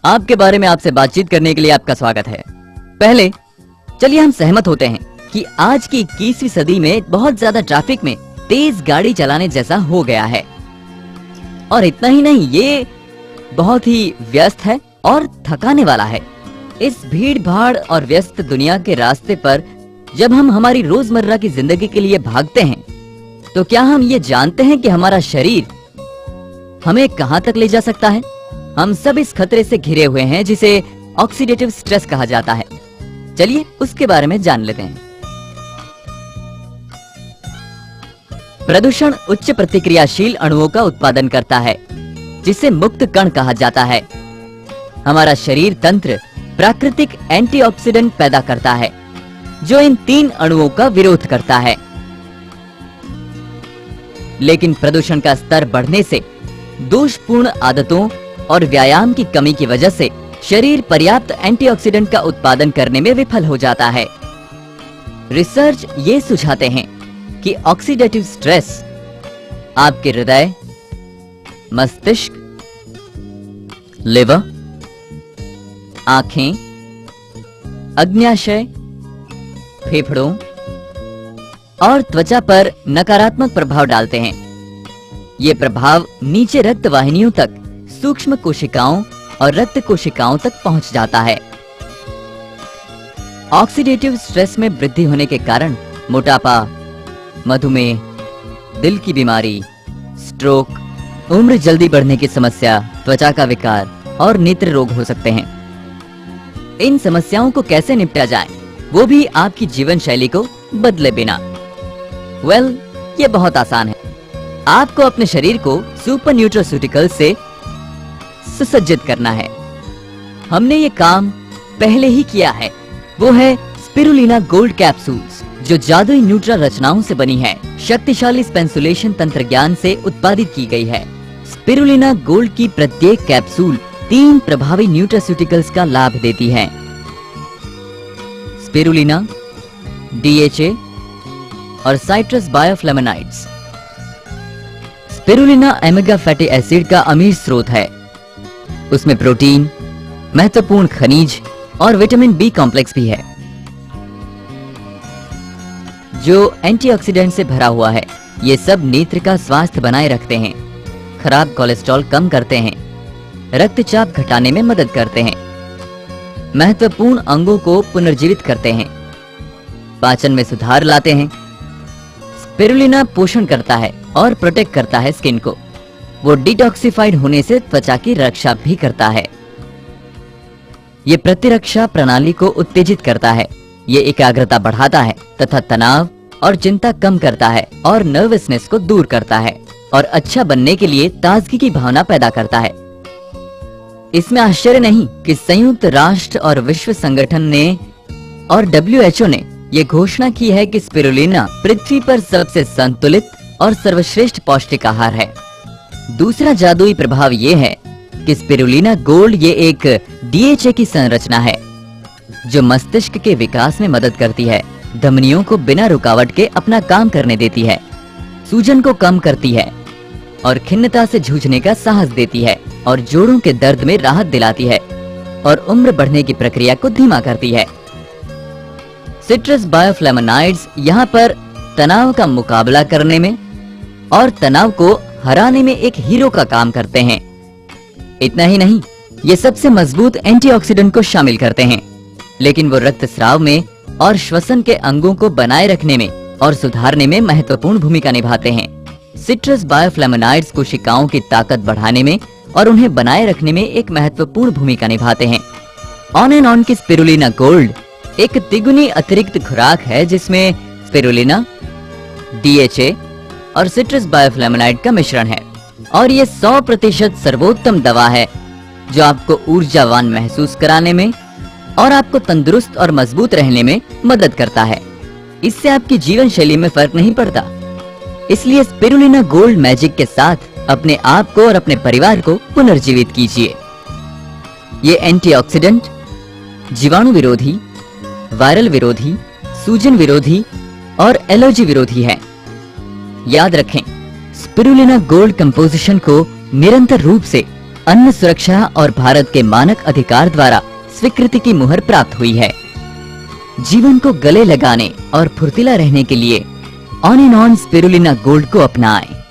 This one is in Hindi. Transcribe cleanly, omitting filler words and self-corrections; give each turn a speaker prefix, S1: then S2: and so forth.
S1: आपके बारे में आपसे बातचीत करने के लिए आपका स्वागत है। पहले चलिए हम सहमत होते हैं कि आज की 21वीं सदी में बहुत ज्यादा ट्रैफिक में तेज गाड़ी चलाने जैसा हो गया है। और इतना ही नहीं, ये बहुत ही व्यस्त है और थकाने वाला है। इस भीड़ भाड़ और व्यस्त दुनिया के रास्ते पर जब हम हमारी रोजमर्रा की जिंदगी के लिए भागते हैं, तो क्या हम ये जानते हैं कि हमारा शरीर हमें कहां तक ले जा सकता है? हम सब इस खतरे से घिरे हुए हैं जिसे ऑक्सीडेटिव स्ट्रेस कहा जाता है। चलिए उसके बारे में जान लेते हैं। प्रदूषण उच्च प्रतिक्रियाशील अणुओं का उत्पादन करता है, जिसे मुक्त कण कहा जाता है। हमारा शरीर तंत्र प्राकृतिक एंटीऑक्सीडेंट पैदा करता है, जो इन 3 अणुओं का विरोध करता है। लेकिन प्रदूषण का स्तर बढ़ने से, दोषपूर्ण आदतों और व्यायाम की कमी की वजह से शरीर पर्याप्त एंटीऑक्सीडेंट का उत्पादन करने में विफल हो जाता है। रिसर्च ये सुझाते हैं कि ऑक्सीडेटिव स्ट्रेस आपके हृदय, मस्तिष्क, लिवर, आंखें, अग्न्याशय, फेफड़ों और त्वचा पर नकारात्मक प्रभाव डालते हैं। ये प्रभाव नीचे रक्त वाहिनियों तक, सूक्ष्म कोशिकाओं और रक्त कोशिकाओं तक पहुंच जाता है। ऑक्सीडेटिव स्ट्रेस में वृद्धि होने के कारण मोटापा, मधुमेह, दिल की बीमारी, स्ट्रोक, उम्र जल्दी बढ़ने की समस्या, त्वचा का विकार और नेत्र रोग हो सकते हैं। इन समस्याओं को कैसे निपटा जाए, वो भी आपकी जीवन शैली को बदले बिना। ये बहुत आसान है। आपको अपने शरीर को सुपर न्यूट्रास्यूटिकल से सुसज्जित करना है। हमने ये काम पहले ही किया है। वो है स्पिरुलिना गोल्ड कैप्सूल्स, जो जादुई न्यूट्रा रचनाओं से बनी है। शक्तिशाली स्पेंसुलेशन तंत्रज्ञान से उत्पादित की गई है। स्पिरुलिना गोल्ड की प्रत्येक कैप्सूल 3 प्रभावी न्यूट्रास्यूटिकल्स का लाभ देती है। स्पिरुलिना, DHA और citrus bioflavonoids. Spirulina omega fatty acid का अमीर स्रोत है। उसमें प्रोटीन, महत्वपूर्ण खनिज और विटामिन बी कॉम्प्लेक्स भी है, जो एंटीऑक्सीडेंट से भरा हुआ है। ये सब नेत्र का स्वास्थ्य बनाए रखते हैं, खराब कोलेस्ट्रॉल कम करते हैं, रक्तचाप घटाने में मदद करते हैं, महत्वपूर्ण अंगों को पुनर्जीवित करते हैं, पाचन में सुधार लाते हैं। स्पिरुलिना पोषण करता है और प्रोटेक्ट करता है स्किन को। वो डिटॉक्सिफाइड होने से त्वचा की रक्षा भी करता है। ये प्रतिरक्षा प्रणाली को उत्तेजित करता है। ये एकाग्रता बढ़ाता है तथा तनाव और चिंता कम करता है और नर्वसनेस को दूर करता है और अच्छा बनने के लिए ताजगी की भावना पैदा करता है। इसमें आश्चर्य नहीं कि संयुक्त राष्ट्र और विश्व संगठन ने और WHO ने ये घोषणा की है कि स्पिरुलिना पृथ्वी पर सबसे संतुलित और सर्वश्रेष्ठ पौष्टिक आहार है। दूसरा जादुई प्रभाव ये है कि स्पिरुलिना गोल्ड ये एक DHA की संरचना है, जो मस्तिष्क के विकास में मदद करती है, धमनियों को बिना रुकावट के अपना काम करने देती है, सूजन को कम करती है और खिन्नता से जूझने का साहस देती है और जोड़ों के दर्द में राहत दिलाती है और उम्र बढ़ने की प्रक्रिया को धीमा करती है। सिट्रस बायोफ्लेवोनॉइड्स यहाँ पर तनाव का मुकाबला करने में और तनाव को हराने में एक हीरो का काम करते हैं। इतना ही नहीं, ये सबसे मजबूत एंटीऑक्सीडेंट को शामिल करते हैं, लेकिन वो रक्तस्राव में और श्वसन के अंगों को बनाए रखने में और सुधारने में महत्वपूर्ण भूमिका निभाते हैं। सिट्रस बायोफ्लेवोनॉइड्स कोशिकाओं की ताकत बढ़ाने में और उन्हें बनाए रखने में एक महत्वपूर्ण भूमिका निभाते हैं। ऑन एंड ऑन की स्पिरुलिना गोल्ड एक तिगुनी अतिरिक्त खुराक है, जिसमें स्पिरुलिना, DHA और सिट्रस बायोफ्लेवोनॉइड का मिश्रण है और ये 100% सर्वोत्तम दवा है, जो आपको ऊर्जावान महसूस कराने में और आपको तंदुरुस्त और मजबूत रहने में मदद करता है। इससे आपकी जीवन शैली में फर्क नहीं पड़ता। इसलिए स्पिरुलिना गोल्ड मैजिक के साथ अपने आप को और अपने परिवार को पुनर्जीवित कीजिए। ये एंटीऑक्सीडेंट, जीवाणु विरोधी, वायरल विरोधी, सूजन विरोधी और एलर्जी विरोधी है। याद रखें, स्पिरुलिना गोल्ड कंपोजिशन को निरंतर रूप से अन्न सुरक्षा और भारत के मानक अधिकार द्वारा स्वीकृति की मुहर प्राप्त हुई है। जीवन को गले लगाने और फुर्तीला रहने के लिए on and on spirulina gold को अपनाएं।